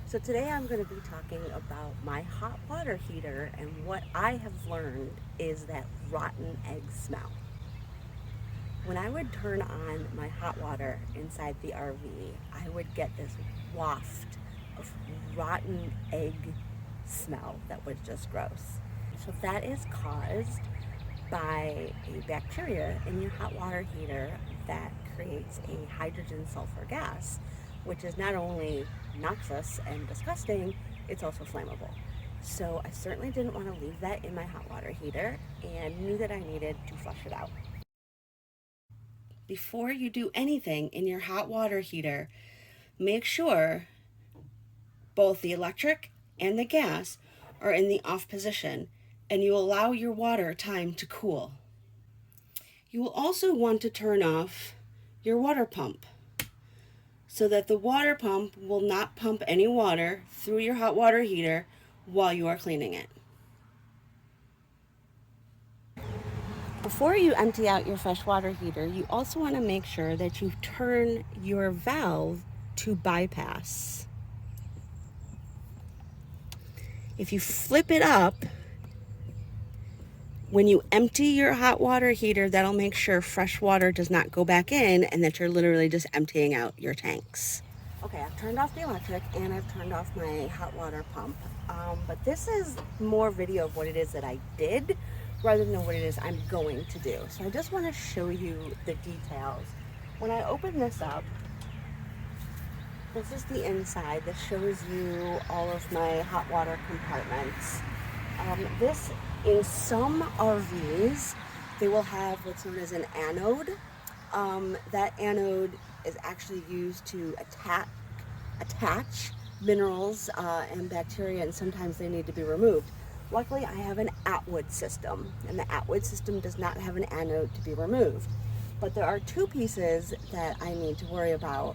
So today I'm going to be talking about my hot water heater, and what I have learned is that rotten egg smell. When I would turn on my hot water inside the RV, I would get this waft of rotten egg smell that was just gross. So that is caused by a bacteria in your hot water heater that creates a hydrogen sulfur gas, which is not only noxious and disgusting, it's also flammable. So I certainly didn't want to leave that in my hot water heater and knew that I needed to flush it out. Before you do anything in your hot water heater, make sure both the electric and the gas are in the off position, and you allow your water time to cool. You will also want to turn off your water pump so that the water pump will not pump any water through your hot water heater while you are cleaning it. Before you empty out your fresh water heater, you also want to make sure that you turn your valve to bypass. If you flip it up, when you empty your hot water heater, that'll make sure fresh water does not go back in and that you're literally just emptying out your tanks. Okay, I've turned off the electric and I've turned off my hot water pump. But this is more video of what it is that I did rather than what it is I'm going to do. So I just want to show you the details. When I open this up, this is the inside. This shows you all of my hot water compartments. This, in some RVs, they will have what's known as an anode. That anode is actually used to attach minerals and bacteria, and sometimes they need to be removed. Luckily, I have an Atwood system, and the Atwood system does not have an anode to be removed. But there are two pieces that I need to worry about.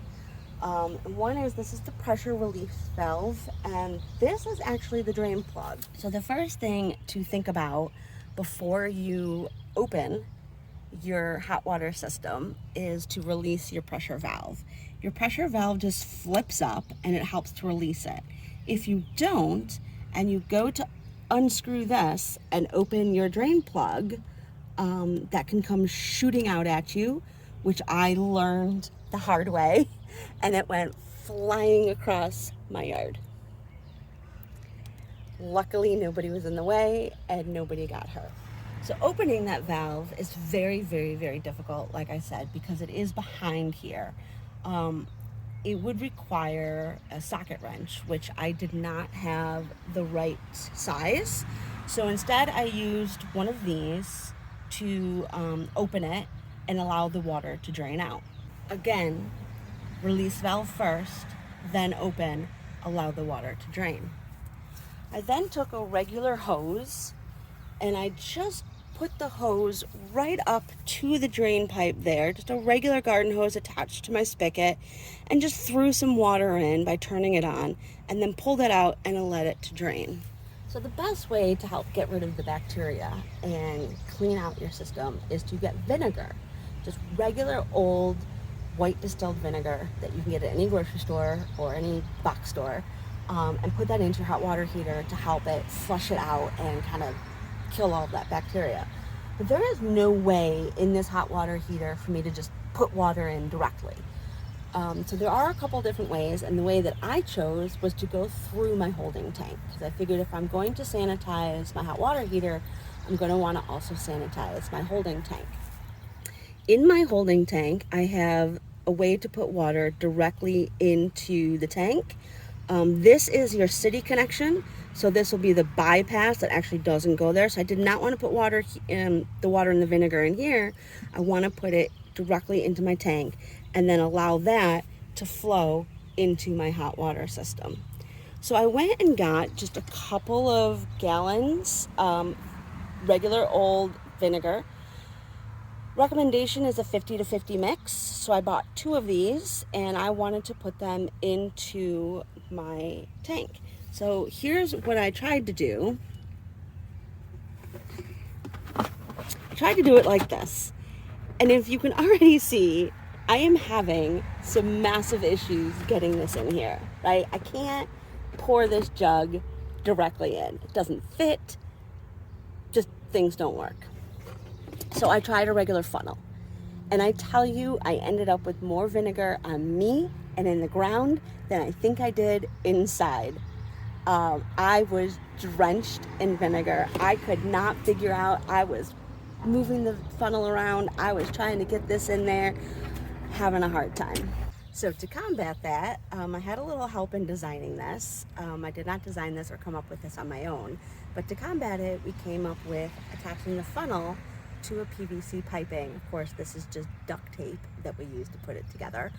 One is, this is the pressure relief valve, and this is actually the drain plug. So the first thing to think about before you open your hot water system is to release your pressure valve. Your pressure valve just flips up and it helps to release it. If you don't, and you go to unscrew this and open your drain plug, that can come shooting out at you, which I learned the hard way, and it went flying across my yard. Luckily, nobody was in the way and nobody got hurt. So opening that valve is very, very, very difficult, like I said, because it is behind here. It would require a socket wrench, which I did not have the right size. So instead I used one of these to open it and allow the water to drain out. Again, release valve first, then open, allow the water to drain. I then took a regular hose and I just put the hose right up to the drain pipe there, just a regular garden hose attached to my spigot, and just threw some water in by turning it on, and then pulled it out and let it to drain. So the best way to help get rid of the bacteria and clean out your system is to get vinegar, just regular old white distilled vinegar that you can get at any grocery store or any box store, and put that into your hot water heater to help it flush it out and kind of kill all of that bacteria. But there is no way in this hot water heater for me to just put water in directly. So there are a couple different ways, and the way that I chose was to go through my holding tank, because I figured if I'm going to sanitize my hot water heater, I'm going to want to also sanitize my holding tank. In my holding tank, I have a way to put water directly into the tank. This is your city connection, so this will be the bypass that actually doesn't go there. So I did not want to put water in the water and the vinegar in here. I want to put it directly into my tank and then allow that to flow into my hot water system. So I went and got just a couple of gallons, regular old vinegar. Recommendation is a 50 to 50 mix, so I bought 2 of these and I wanted to put them into my tank. So here's what I tried to do. I tried to do it like this, and if you can already see, I am having some massive issues getting this in here, right? I can't pour this jug directly in. It doesn't fit, just things don't work. So I tried a regular funnel. And I tell you, I ended up with more vinegar on me and in the ground than I think I did inside. I was drenched in vinegar. I could not figure out, I was moving the funnel around. I was trying to get this in there, having a hard time. So to combat that, I had a little help in designing this. I did not design this or come up with this on my own, but to combat it, we came up with attaching the funnel to a PVC piping. Of course, this is just duct tape that we use to put it together.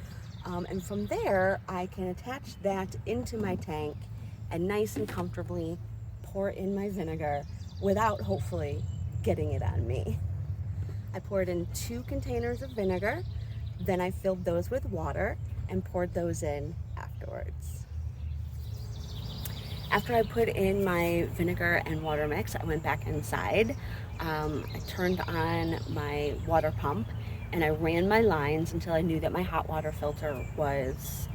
And from there, I can attach that into my tank and nice and comfortably pour in my vinegar without hopefully getting it on me. I poured in 2 containers of vinegar, then I filled those with water and poured those in afterwards. After I put in my vinegar and water mix, I went back inside. I turned on my water pump and I ran my lines until I knew that my hot water filter was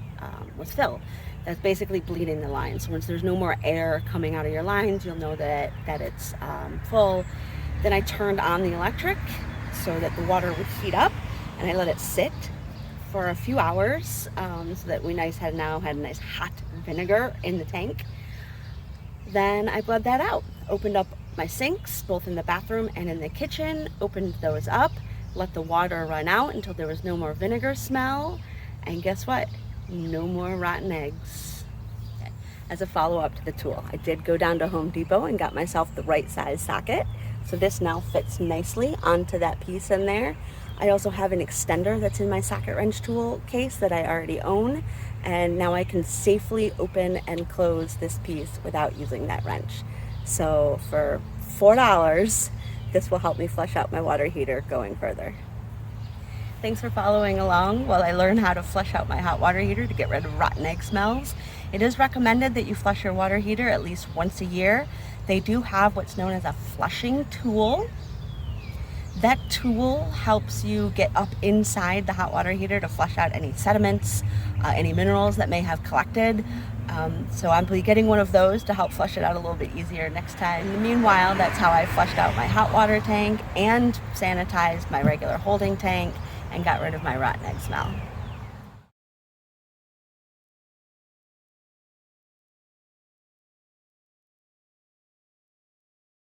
filled. That's basically bleeding the lines. So once there's no more air coming out of your lines, you'll know that it's full. Then I turned on the electric so that the water would heat up, and I let it sit for a few hours so that we had a nice hot vinegar in the tank. Then I bled that out, opened up my sinks, both in the bathroom and in the kitchen, opened those up, let the water run out until there was no more vinegar smell, and guess what? No more rotten eggs. As a follow-up to the tool, I did go down to Home Depot and got myself the right size socket. So this now fits nicely onto that piece in there. I also have an extender that's in my socket wrench tool case that I already own, and now I can safely open and close this piece without using that wrench. So for $4, this will help me flush out my water heater going further. Thanks for following along while I learn how to flush out my hot water heater to get rid of rotten egg smells. It is recommended that you flush your water heater at least once a year. They do have what's known as a flushing tool. That tool helps you get up inside the hot water heater to flush out any sediments, any minerals that may have collected. So I'll be getting one of those to help flush it out a little bit easier next time. Meanwhile, that's how I flushed out my hot water tank and sanitized my regular holding tank and got rid of my rotten egg smell.